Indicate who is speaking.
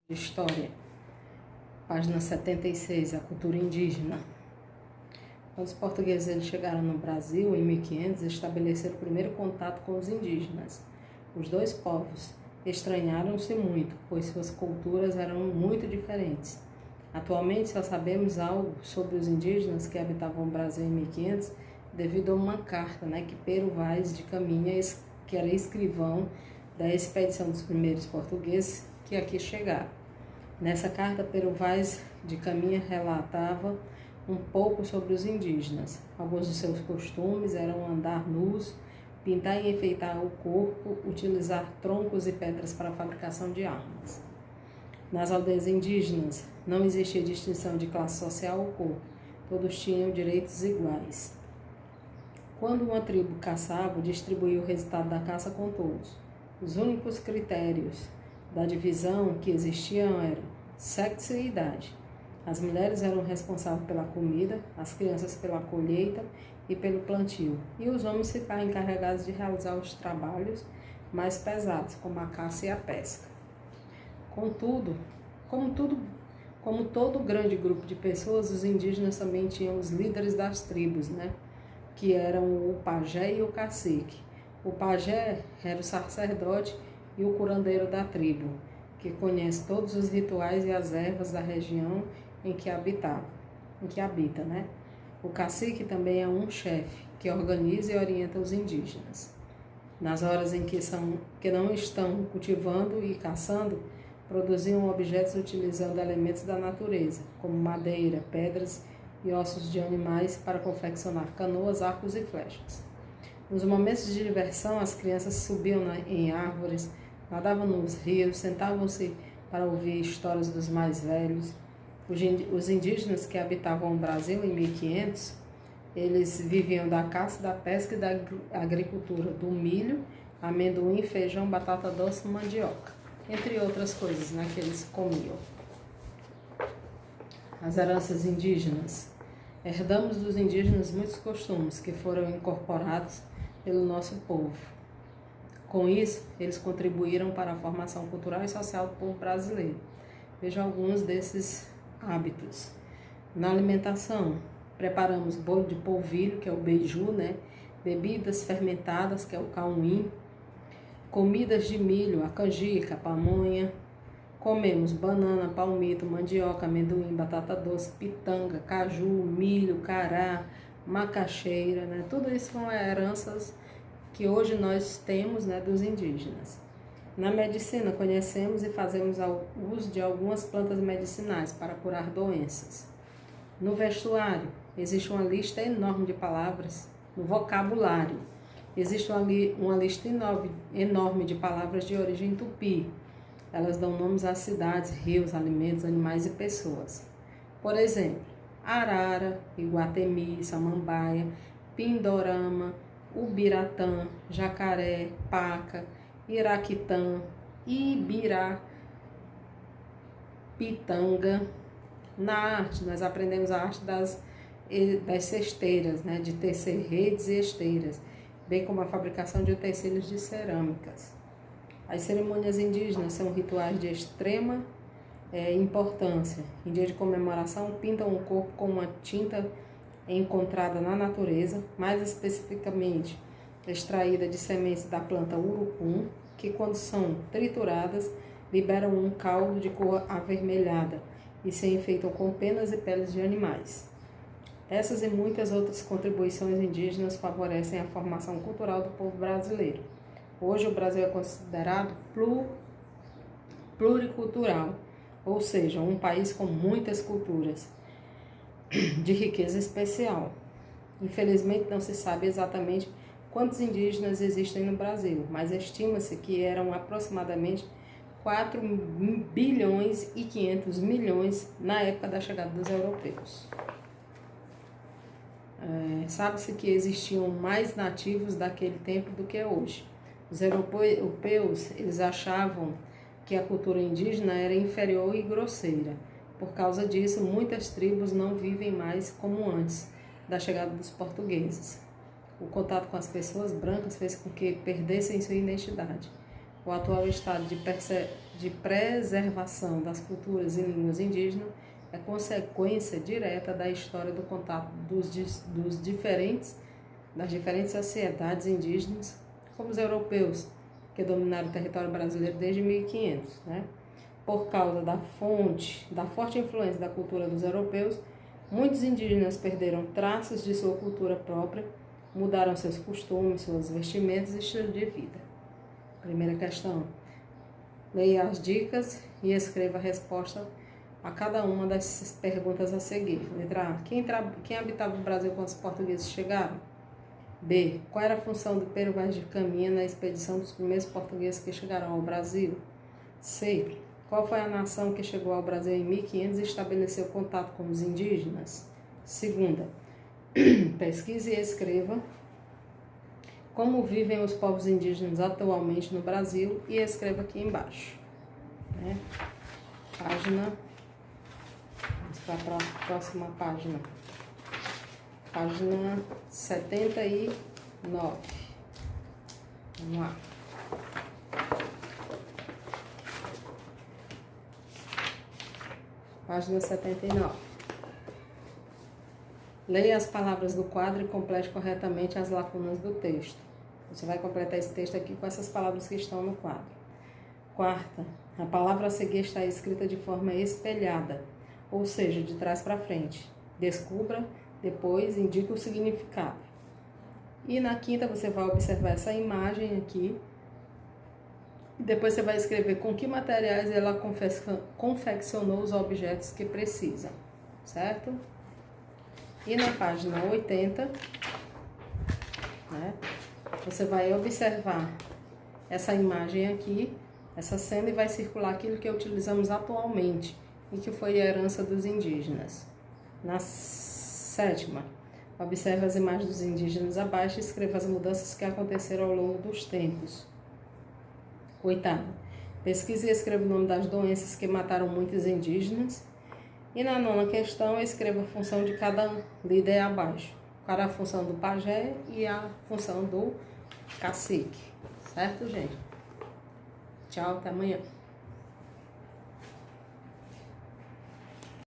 Speaker 1: de História, página 76, a cultura indígena. Quando os portugueses chegaram no Brasil, em 1500, estabeleceram o primeiro contato com os indígenas. Os dois povos estranharam-se muito, pois suas culturas eram muito diferentes. Atualmente só sabemos algo sobre os indígenas que habitavam o Brasil em 1500 devido a uma carta que Pero Vaz de Caminha, que era escrivão da expedição dos primeiros portugueses que aqui chegaram. Nessa carta, Pero Vaz de Caminha relatava um pouco sobre os indígenas. Alguns dos seus costumes eram andar nus, pintar e enfeitar o corpo, utilizar troncos e pedras para a fabricação de armas. Nas aldeias indígenas não existia distinção de classe social ou cor, todos tinham direitos iguais. Quando uma tribo caçava, distribuía o resultado da caça com todos. Os únicos critérios da divisão que existiam eram sexo e idade. As mulheres eram responsáveis pela comida, as crianças pela colheita e pelo plantio, e os homens ficavam encarregados de realizar os trabalhos mais pesados, como a caça e a pesca. Contudo, como todo grande grupo de pessoas, os indígenas também tinham os líderes das tribos, que eram o pajé e o cacique. O pajé era o sacerdote e o curandeiro da tribo, que conhece todos os rituais e as ervas da região em que habita. O cacique também é um chefe, que organiza e orienta os indígenas. Nas horas em que não estão cultivando e caçando, produziam objetos utilizando elementos da natureza, como madeira, pedras e ossos de animais para confeccionar canoas, arcos e flechas. Nos momentos de diversão, as crianças subiam em árvores, nadavam nos rios, sentavam-se para ouvir histórias dos mais velhos. Os indígenas que habitavam o Brasil em 1500, eles viviam da caça, da pesca e da agricultura, do milho, amendoim, feijão, batata doce e mandioca, entre outras coisas que eles comiam. As heranças indígenas. Herdamos dos indígenas muitos costumes que foram incorporados pelo nosso povo. Com isso, eles contribuíram para a formação cultural e social do povo brasileiro. Veja alguns desses hábitos. Na alimentação, preparamos bolo de polvilho, que é o beiju, bebidas fermentadas, que é o cauim, comidas de milho, a canjica, a pamonha. Comemos banana, palmito, mandioca, amendoim, batata doce, pitanga, caju, milho, cará, macaxeira, Tudo isso são heranças que hoje nós temos dos indígenas. Na medicina, conhecemos e fazemos uso de algumas plantas medicinais para curar doenças. No vestuário, existe uma lista enorme de palavras. No vocabulário, existe uma lista enorme de palavras de origem tupi. Elas dão nomes às cidades, rios, alimentos, animais e pessoas. Por exemplo, Arara, Iguatemi, Samambaia, Pindorama, Ubiratã, Jacaré, Paca, Iraquitã, Ibirapitanga. Na arte, nós aprendemos a arte das cesteiras, de tecer redes e esteiras, bem como a fabricação de utensílios de cerâmicas. As cerimônias indígenas são rituais de extrema importância. Em dia de comemoração, pintam o corpo com uma tinta encontrada na natureza, mais especificamente extraída de sementes da planta urucum, que quando são trituradas, liberam um caldo de cor avermelhada e se enfeitam com penas e peles de animais. Essas e muitas outras contribuições indígenas favorecem a formação cultural do povo brasileiro. Hoje o Brasil é considerado pluricultural, ou seja, um país com muitas culturas, de riqueza especial. Infelizmente não se sabe exatamente quantos indígenas existem no Brasil, mas estima-se que eram aproximadamente 4 bilhões e 500 milhões na época da chegada dos europeus. Sabe-se que existiam mais nativos daquele tempo do que hoje. Os europeus, eles achavam que a cultura indígena era inferior e grosseira. Por causa disso, muitas tribos não vivem mais como antes da chegada dos portugueses. O contato com as pessoas brancas fez com que perdessem sua identidade. O atual estado de preservação das culturas e línguas indígenas é consequência direta da história do contato das diferentes sociedades indígenas, como os europeus, que dominaram o território brasileiro desde 1500, né? Por causa da forte influência da cultura dos europeus, muitos indígenas perderam traços de sua cultura própria, mudaram seus costumes, suas vestimentas e estilo de vida. Primeira questão. Leia as dicas e escreva a resposta a cada uma das perguntas a seguir. Letra A. Quem habitava o Brasil quando os portugueses chegaram? B. Qual era a função do Pero Vaz de Caminha na expedição dos primeiros portugueses que chegaram ao Brasil? C. Qual foi a nação que chegou ao Brasil em 1500 e estabeleceu contato com os indígenas? Segunda. Pesquise e escreva como vivem os povos indígenas atualmente no Brasil e escreva aqui embaixo. Né? Vamos para a próxima página. Página 79. Vamos lá. Página 79. Leia as palavras do quadro e complete corretamente as lacunas do texto. Você vai completar esse texto aqui com essas palavras que estão no quadro. Quarta, a palavra a seguir está escrita de forma espelhada, ou seja, de trás para frente. Descubra, depois indique o significado. E na quinta você vai observar essa imagem aqui. E depois você vai escrever com que materiais ela confeccionou os objetos que precisa, certo? E na página 80, né, você vai observar essa imagem aqui, essa cena, e vai circular aquilo que utilizamos atualmente e que foi a herança dos indígenas. Na sétima, observe as imagens dos indígenas abaixo e escreva as mudanças que aconteceram ao longo dos tempos. Oitava, pesquise e escreva o nome das doenças que mataram muitos indígenas. E na nona questão, escreva a função de cada líder abaixo. Qual é a função do pajé e a função do cacique. Certo, gente? Tchau, até amanhã.